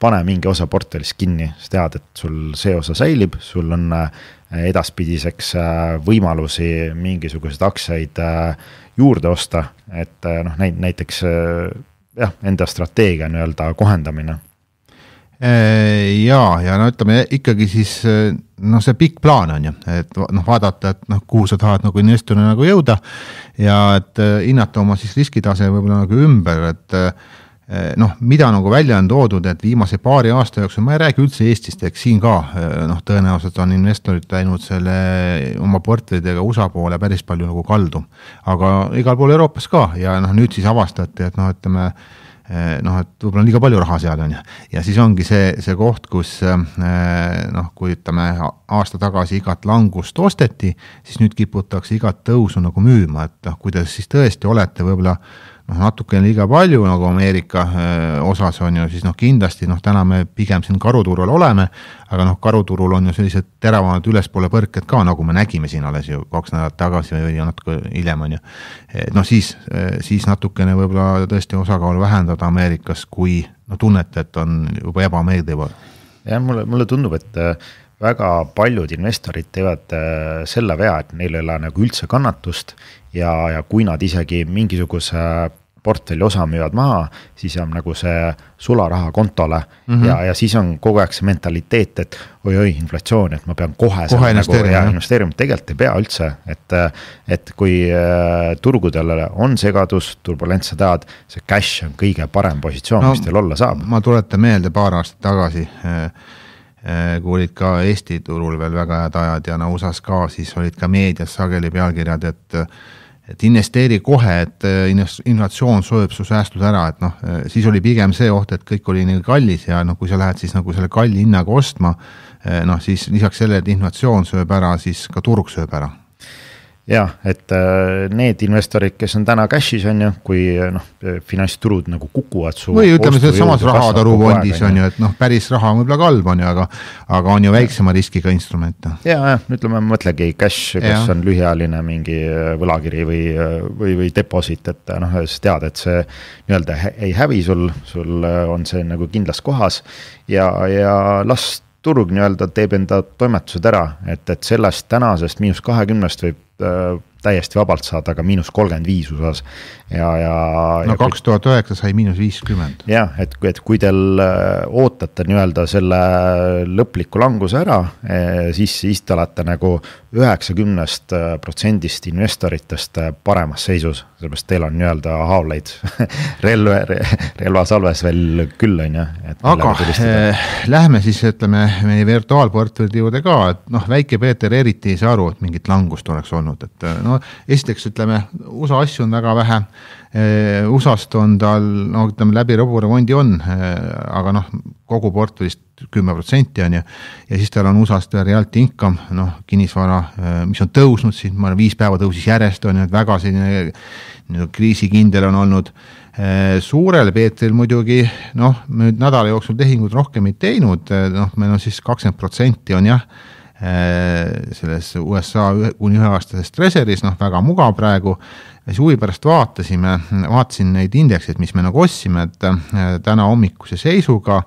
pane mingi osa portfellist kinni, sa tead, et sul see osa säilib, sul on edaspidiseks võimalusi mingisuguseid aktsiaid juurde osta, et näiteks enda strateegia nii-öelda kohendamine.
Ja ütleme ikkagi siis see pikk plaan on ju, et vaadata, et kuhu sa tahad nagu investorina nagu jõuda ja et hinnata oma siis riskitase võib-olla nagu ümber, et mida nagu välja on toodud, et viimase paari aasta jooksul, ma ei räägi üldse Eestist, eks siin ka tõenäoliselt on investorid läinud selle oma portfellidega USA poole päris palju nagu kaldu, aga igal pool Euroopas ka ja nüüd siis avastati, et ütleme, et võib-olla on liiga palju raha seal on ja siis ongi see koht, kus kui ütleme aasta tagasi igat langust osteti, siis nüüd kiputakse igat tõusu nagu müüma, et kuidas siis tõesti olete võib-olla natukene liiga palju nagu Ameerika osas on ju, siis kindlasti täna me pigem siin karuturul oleme, aga karuturul on ju sellised teravamad ülespoole põrked ka, nagu me nägime siin alles ju 2 nädalat tagasi või natuke hiljem on ju. Siis natukene võib-olla tõesti osakaalu vähendada Ameerikas, kui tunnete, et on juba ebameeldiv.
Ja mulle tundub, et väga paljud investorid teevad selle vea, et neil ei ole nagu üldse kannatust ja kui nad isegi mingisuguse portfelli osa müüvad maha, siis on nagu see sularaha kontole ja siis on kogu aeg see mentaliteet, et oi, inflatsioon, et ma pean kohe investeerima, tegelikult ei pea üldse, et kui turgudel on segadus, turbulents, sa tead, see cash on kõige parem positsioon, mis teil olla saab.
Ma tuletan meelde paar aastat tagasi, kui olid ka Eesti turul veel väga head ajad ja USAs ka, siis olid ka meedias sageli pealkirjad, et investeeri kohe, et inflatsioon sööb su säästud ära, et siis oli pigem see oht, et kõik oli nii kallis ja kui sa lähed siis nagu selle kalli hinnaga ostma, siis lisaks selle, et inflatsioon sööb ära, siis ka turg sööb ära.
Jah, et need investorid, kes on täna cash'is on ju, kui finantsturud nagu kukuvad su
või ütleme, see samas rahatarufondis on ju, et päris raha on võib-olla kalb on ju, aga on ju väiksema riskiga instrumente.
Ja, ütleme, mõtlegi cash, kes on lühiajaline mingi võlakiri või deposit, et sa tead, et see nii-öelda ei hävi sul on see nagu kindlas kohas ja las turg nii-öelda teeb enda toimetused ära, et sellest tänasest -20 võib täiesti vabalt saada ka -35 USA-s ja
no 2009 sai -50.
jah, et kui teil ootate nii-öelda selle lõpliku languse ära, siis te olete nagu 90% investoritest paremas seisus, sellepärast teil on nii-öelda haavleid relvasalves veel küll, on ju.
Aga lähme siis, ütleme, meie virtuaalportfelli juurde ka, et noh, väike Peeter eriti ei saa aru, et mingit langust oleks olnud, et no esiteks ütleme, USA asju on väga vähe, USA-st on tal, no ütleme, läbi roburemondi on, aga noh, kogu portfellist 10% on ja siis tal on USA-st realty income, noh, kinnisvara, mis on tõusnud siin, ma olen 5 päeva tõusis järjest, on ju, et väga selline kriisikindel on olnud. Suurel Peetril muidugi, noh, nüüd nädala jooksul tehingud rohkem ei teinud, noh, meil on siis 20% on jah, selles USA kuni 1-aastases treasuris, noh, väga mugav praegu. Huvi pärast vaatasin neid indekseid, mis me nagu ostsime, et täna hommikuse seisuga,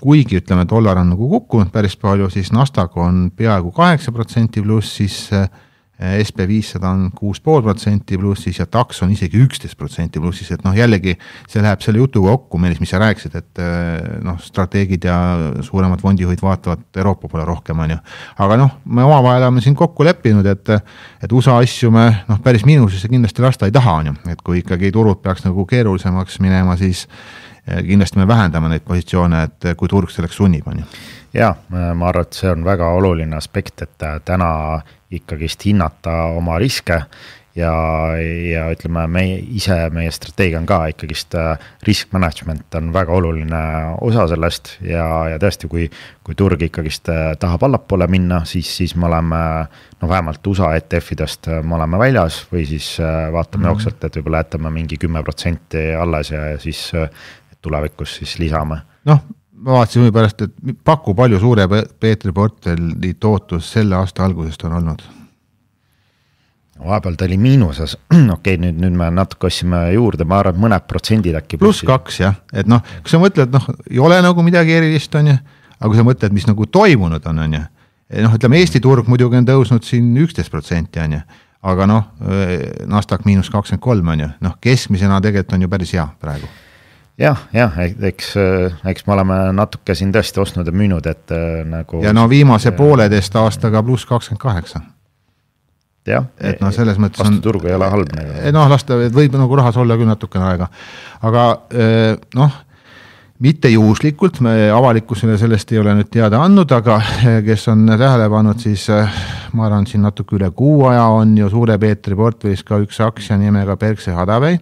kuigi ütleme, dollar on nagu kukkunud päris palju, siis Nasdaq on peaaegu 8% pluss, siis SP500 on 6,5% plussis ja TAX on isegi 11% plussis, et noh, jällegi see läheb selle jutuga kokku, Meelis, mis sa rääkisid, et noh, strateegid ja suuremad fondijuhid vaatavad Euroopa poole rohkem, on ju. Aga noh, me omavahel oleme siin kokku leppinud, et USA asju me noh, päris miinusesse kindlasti lasta ei taha, on ju, et kui ikkagi turud peaks nagu keerulisemaks minema, siis kindlasti me vähendame neid positsioone, et kui turg selleks sunnib, on ju.
Ja, ma arvan, et see on väga oluline aspekt, et täna ikkagist hinnata oma riske ja ütleme, meie strateegia on ka ikkagist risk management on väga oluline osa sellest ja tõesti, kui turg ikkagist tahab allapoole minna, siis me oleme, no vähemalt USA ETF-idest me oleme väljas või siis vaatame jooksvalt, et võib-olla jätame mingi 10% alles ja siis tulevikus siis lisame.
Noh, ma vaatasin või pärast, et paku palju suure Peetri portfelli tootlus selle aasta algusest on olnud?
Vahepeal ta oli miinuses, okei, nüüd me natuke ossime juurde, ma arvan, mõned protsendid äkki.
+2 jah, et noh, kui sa mõtled, noh, ei ole nagu midagi erilist, on ju, aga kui sa mõtled, mis nagu toimunud on ju, noh, ütleme, Eesti turg muidugi on tõusnud siin 11%, on ju, aga noh, Nasdaq -23 on ju, noh, keskmisena tegelikult on ju päris hea praegu.
Jah, eks me oleme natuke siin tõesti ostnud ja müünud, et nagu...
Ja no viimase pooleteist aastaga +28.
Jah,
et no selles mõttes
vastu turgu ei ole halb.
Noh, võib nagu rahas olla küll natukene aega, aga noh, mitte juhuslikult, me avalikkusele sellest ei ole nüüd teada andnud, aga kes on tähele pannud, siis ma arvan, siin natuke üle kuu aja on ju Suure Peetri portfellis ka üks aktsia nimega Berkshire Hathaway,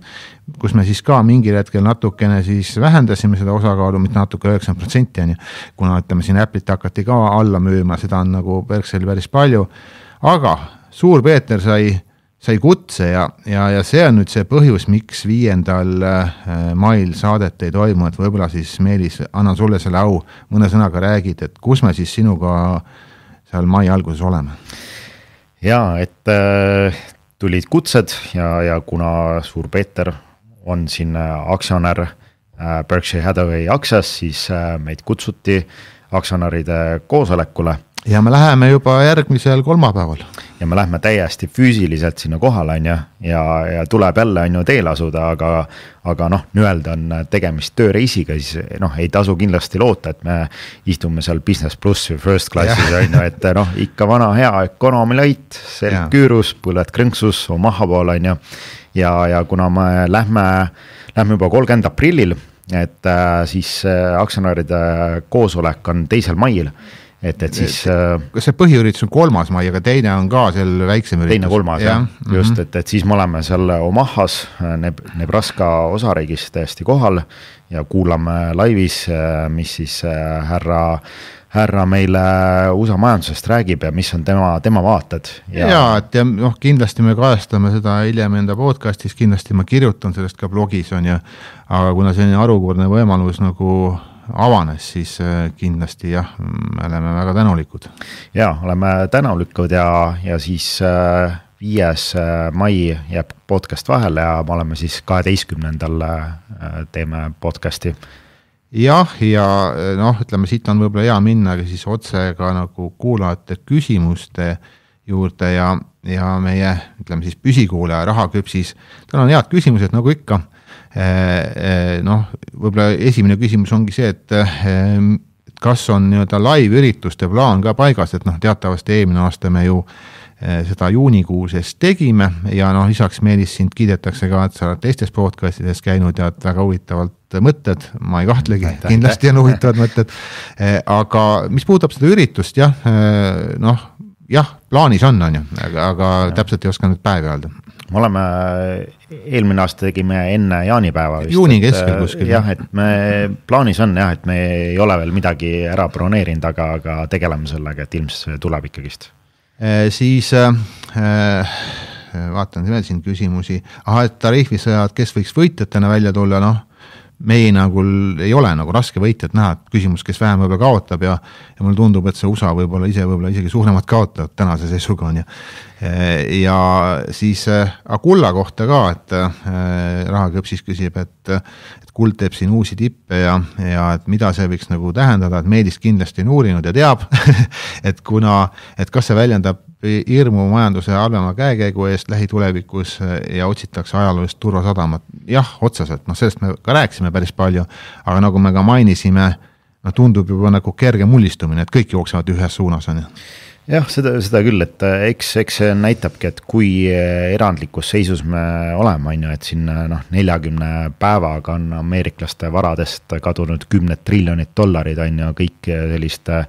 kus me siis ka mingil hetkel natukene siis vähendasime seda osakaalu, mitte natuke 9% on ju, kuna ütleme siin Apple'it hakati ka alla müüma, seda on nagu Berkshire'il päris palju, aga Suur Peeter sai kutse ja see on nüüd see põhjus, miks 5. mail saadet ei toimu, et võib-olla siis Meelis, annan sulle selle au, mõne sõnaga räägid, et kus me siis sinuga seal mai alguses oleme?
Ja, et tulid kutsed ja kuna Suur Peeter on siin aktsionär Berkshire Hathaway aktsias, siis meid kutsuti aktsionäride koosolekule.
Ja me läheme juba järgmisel kolmapäeval.
Ja me lähme täiesti füüsiliselt sinna kohale on ja tuleb jälle on ju teel asuda, aga noh, nüüd on tegemist tööreisiga, siis noh, ei tasu kindlasti loota, et me istume seal business plus või first classis on ju, et noh, ikka vana hea economy light, selg küürus, põled krõnksus, Omaha pool on ju. Ja kuna me lähme juba 30. aprillil, et siis aktsionäride koosolek on 2. mail, et siis...
Kas see põhiüritus on 3. mai, aga teine on ka seal väiksem üritus?
2. 3. Just, et siis me oleme seal Omahas, Nebraska osariigis täiesti kohal ja kuulame laivis, mis siis härra meile USA majandusest räägib ja mis on tema vaated.
Ja et noh, kindlasti me kajastame seda hiljem enda podcastis, kindlasti ma kirjutan sellest ka blogis on ja, aga kuna selline arukordne võimalus nagu avanes, siis kindlasti jah, me oleme väga tänulikud.
Ja, oleme tänulikud ja siis 5. mai jääb podcast vahele ja me oleme siis 12. teeme podcasti.
Jah, ja noh, ütleme, siit on võib-olla hea minna siis otse ka nagu kuulajate küsimuste juurde ja ja meie, ütleme siis püsikuulaja Rahaküpsis, tal on head küsimused nagu ikka. Noh, võib-olla esimene küsimus ongi see, et kas on nii-öelda live-ürituste plaan ka paigas, et noh, teatavasti eelmine aasta me ju seda juunikuuses tegime ja noh, lisaks Meelis sind kiidetakse ka, et sa oled teistes podcastides käinud ja väga huvitavalt mõtted, ma ei kahtlegi, kindlasti on huvitavad mõtted, aga mis puudutab seda üritust, noh, plaanis on ju, aga täpselt ei oska nüüd päevi öelda.
Me oleme, eelmine aasta tegime enne jaanipäeva vist.
Juuni keskel kuskil.
Jah, et me plaanis on jah, et me ei ole veel midagi ära broneerinud, aga tegeleme sellega, et ilmselt tuleb ikkagist.
Siis vaatan veel siin küsimusi. Et tariifisõjad, kes võiks võitjatena välja tulla, noh, meie nagul ei ole nagu raske võitjat näha, küsimus, kes vähem võib-olla kaotab ja mulle tundub, et see USA võib-olla isegi suuremad kaotajad tänase seisuga on ja siis kulla kohta ka, et Rahaküpsis küsib, et kuld teeb siin uusi tippe ja et mida see võiks nagu tähendada, et Meelis kindlasti on uurinud ja teab, et kas see väljendab hirmu majanduse halvema käekäigu eest lähitulevikus ja otsitakse ajaloolist turvasadamat. Jah, otseselt, noh sellest me ka rääkisime päris palju, aga nagu me ka mainisime, no tundub juba nagu kerge mullistumine, et kõik jooksevad ühes suunas on.
Jah, seda küll, et eks see näitabki, et kui erandlikus seisus me oleme, et siin 40 päevaga on ameeriklaste varadest kadunud $10 triljonit, kõik selliste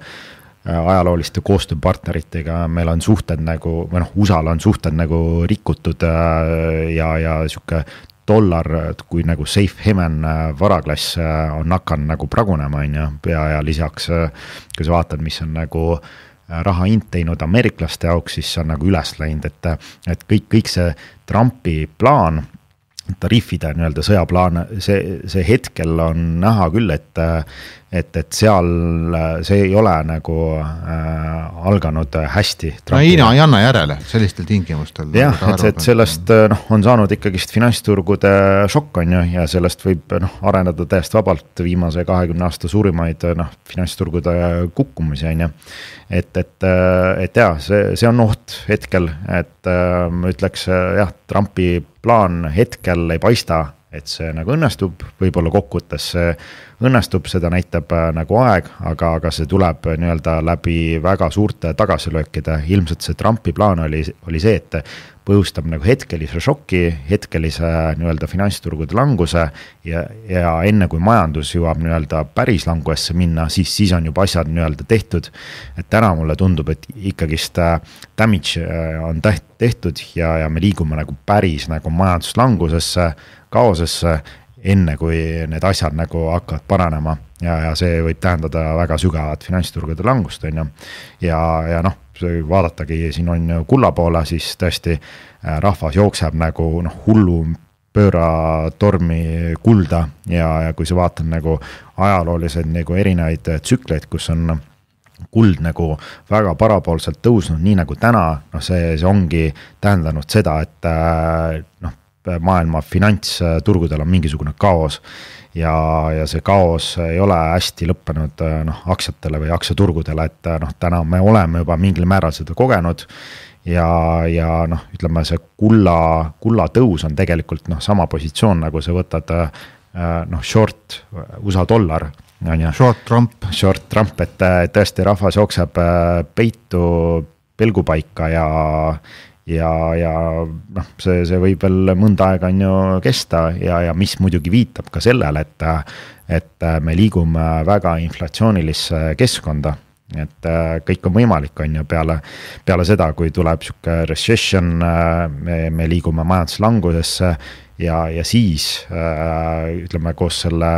ajalooliste koostööpartneritega meil on suhted nagu, või USA-l on suhted nagu rikutud ja siuke dollar, kui nagu safe haven varaklass on hakanud nagu pragunema ja lisaks, kui sa vaatad, mis on nagu raha hind teinud ameeriklaste jaoks, siis on nagu üles läinud, et kõik see Trumpi plaan, tariifide nii-öelda sõjaplaan, see hetkel on näha küll, et seal see ei ole nagu alganud hästi.
No Hiina ei anna järele sellistel tingimustel.
Jah, et sellest on saanud ikkagist finantsturgude šokk ja sellest võib areneda täiesti vabalt viimase 20 aasta suurimaid finantsturgude kukkumisi et jah, see on oht hetkel, et ma ütleks jah, Trumpi plaan hetkel ei paista, et see nagu õnnestub, võib-olla kokkuvõttes see õnnestub, seda näitab nagu aeg, aga see tuleb nii-öelda läbi väga suurte tagasilöökide. Ilmselt see Trumpi plaan oli see, et põhjustab nagu hetkelise šoki, hetkelise nii-öelda finantsturgude languse ja enne kui majandus jõuab nii-öelda päris languesse minna, siis on juba asjad nii-öelda tehtud. Et täna mulle tundub, et ikkagist damage on tehtud ja me liigume nagu päris nagu majanduslangusesse, kaosesse, enne kui need asjad nagu hakkavad paranema ja see võib tähendada väga sügavat finantsturgude langust ja vaadatagi, siin on kulla poole, siis tõesti rahvas jookseb nagu hullu pööratormi kulda ja kui sa vaatad nagu ajaloolised nagu erinevaid tsükleid, kus on kuld nagu väga parapoolselt tõusnud, nii nagu täna, see ongi tähendanud seda, et maailma finantsturgudel on mingisugune kaos ja see kaos ei ole hästi lõppenud aktsiatele või aktsiaturgudele, et täna me oleme juba mingil määral seda kogenud ja ütleme see kulla tõus on tegelikult sama positsioon, nagu sa võtad short USA dollar.
Short
Trump, et tõesti rahvas jookseb peitu pelgupaika ja see võib veel mõnda aega kesta ja mis muidugi viitab ka sellele, et me liigume väga inflatsioonilisse keskkonda, et kõik on võimalik peale seda, kui tuleb siuke recession, me liigume majanduslangusesse ja siis ütleme koos selle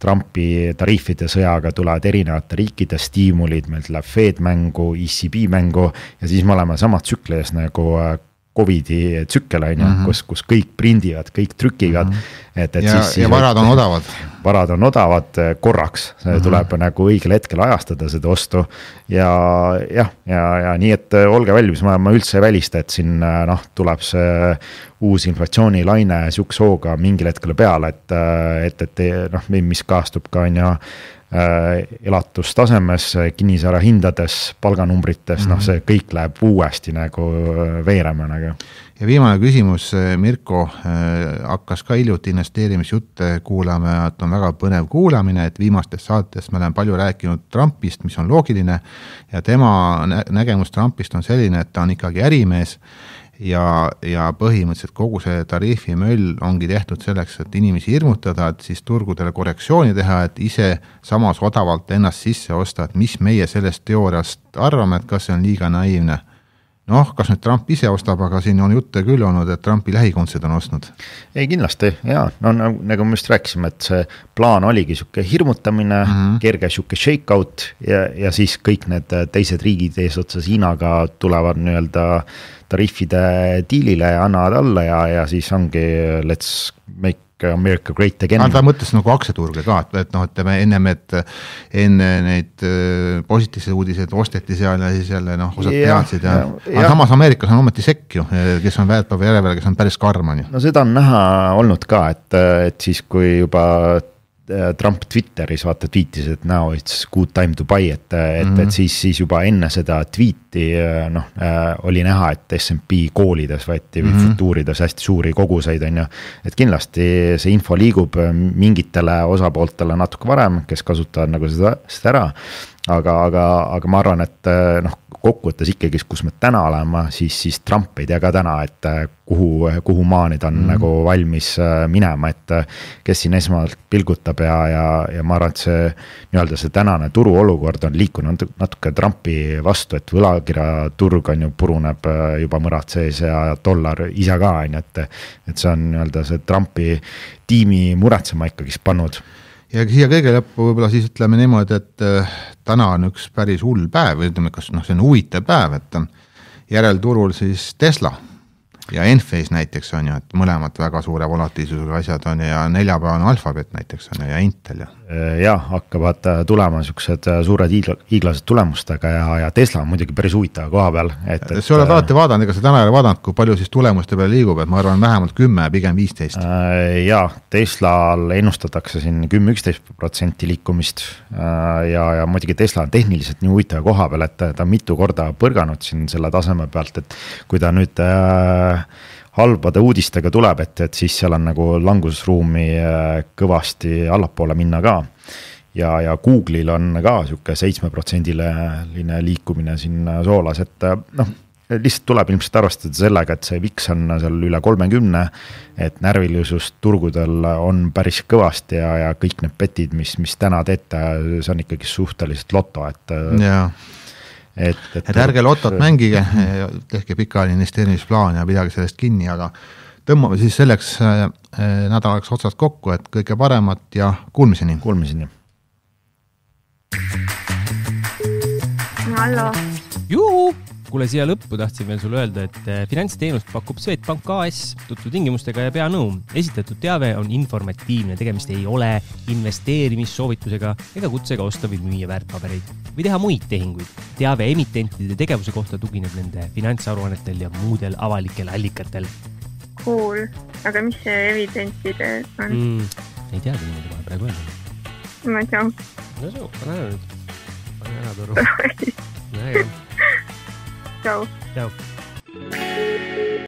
Trumpi tariifide sõjaga tulevad erinevate riikide stiimulid, meil tuleb Fed mängu, ECB mängu ja siis me oleme samad tsüklides nagu Covidi tsükkel, kus kõik prindivad, kõik trükivad.
Ja varad on odavad.
Varad on odavad korraks, see tuleb nagu õigel hetkel ajastada seda ostu ja nii, et olge valmis, ma üldse ei välista, et siin tuleb see uus inflatsioonilaine siukse hooga mingil hetkel peale, et mis kaastub ka elatustasemes, kinnisvara hindades, palganumbrites, noh see kõik läheb uuesti nagu veerema nagu.
Ja viimane küsimus, Mirko hakkas ka hiljuti investeerimisjutte kuulama, et on väga põnev kuulamine, et viimastes saates me oleme palju rääkinud Trumpist, mis on loogiline ja tema nägemus Trumpist on selline, et ta on ikkagi ärimees ja põhimõtteliselt kogu see tariifimöll ongi tehtud selleks, et inimesi hirmutada, et siis turgudele korrektsiooni teha, et ise samas odavalt ennast sisse osta, et mis meie sellest teooriast arvame, et kas see on liiga naiivne. Noh, kas nüüd Trump ise ostab, aga siin on jutte küll olnud, et Trumpi lähikondsed on ostnud.
Ei kindlasti, jaa. No nagu me just rääkisime, et see plaan oligi siuke hirmutamine, kerge siuke shakeout ja siis kõik need teised riigid eesotsas Hiinaga tulevad nii-öelda tariifide diilile ja annavad alla ja siis ongi let's make America great again.
Ta mõtles nagu aktsiaturge ka, et enne neid positiivseid uudiseid osteti seal ja siis jälle osad teadsid. Aga samas Ameerikas on ometi sekk ju, kes on väärtpäeva järelevalve, kes on päris karman ju.
No seda on näha olnud ka, et siis kui juba Trump Twitteris tweetis, et now it's good time to buy, et siis juba enne seda tweeti oli näha, et S&P koolides võeti või futuurides hästi suuri koguseid on ju, et kindlasti see info liigub mingitele osapooltele natuke varem, kes kasutavad nagu seda ära, aga ma arvan, et kokkuvõttes ikkagi, kus me täna olema, siis Trump ei tea ka täna, et kuhu maanid on nagu valmis minema, et kes siin esmalt pilgutab ja ma arvan, et see tänane turuolukord on liikunud natuke Trumpi vastu, et võlakirjaturg on ju puruneb juba mõrad sees ja dollar ise ka on, et see on see Trumpi tiimi muretsema ikkagi pannud.
Ja siia kõige lõppu võib-olla siis ütleme niimoodi, et täna on üks päris hull päev, või ütleme, kas see on huvitav päev, et järelturul siis Tesla ja Enphase näiteks on ju, et mõlemad väga suure volatiilsusega asjad on ja neljapäevane Alphabet näiteks on ja Intel ja.
Ja hakkavad tulema siuksed suured hiiglased tulemustega ja Tesla on muidugi päris huvitava koha peal.
See oled alati vaadanud, ega sa täna ei ole vaadanud, kui palju siis tulemuste peale liigub, et ma arvan vähemalt 10, pigem 15.
Ja Teslal ennustatakse siin 10-11% liikumist ja muidugi Tesla on tehniliselt nii huvitava koha peal, et ta mitu korda põrganud siin selle taseme pealt, et kui ta nüüd halbade uudistega tuleb, et siis seal on nagu langusruumi kõvasti allapoole minna ka. Ja Google'il on ka siuke 7%-line liikumine siin soolas, et lihtsalt tuleb ilmselt arvestada sellega, et see VIX on seal üle 30, et närvilisust turgudel on päris kõvasti ja kõik need petid, mis täna teete, see on ikkagi suhteliselt loto, et
et ärge lotot mängige, tehke pikaajaline investeerimisplaan ja pidage sellest kinni, aga tõmbame siis selleks nädalaks otsast kokku, et kõige paremat ja kuulmiseni.
Hallo.
Juhu! Kuule, siia lõppu tahtsin veel sulle öelda, et finantsteenust pakub Swedbank AS tuttu tingimustega ja pea nõu. Esitatud teave on informatiivne, tegemist ei ole investeerimissoovitusega ega kutsega osta või müüa väärtpabereid või teha muid tehinguid. Teave emitentide tegevuse kohta tugineb nende finantsaruannetel ja muudel avalikel allikatel.
Cool, aga mis see evidentide on?
Ei teagi niimoodi kohe praegu öelda.
Ma ei tea.
No see, pane ära nüüd. Pane ära toru. Näe.
Ciao.
Ciao.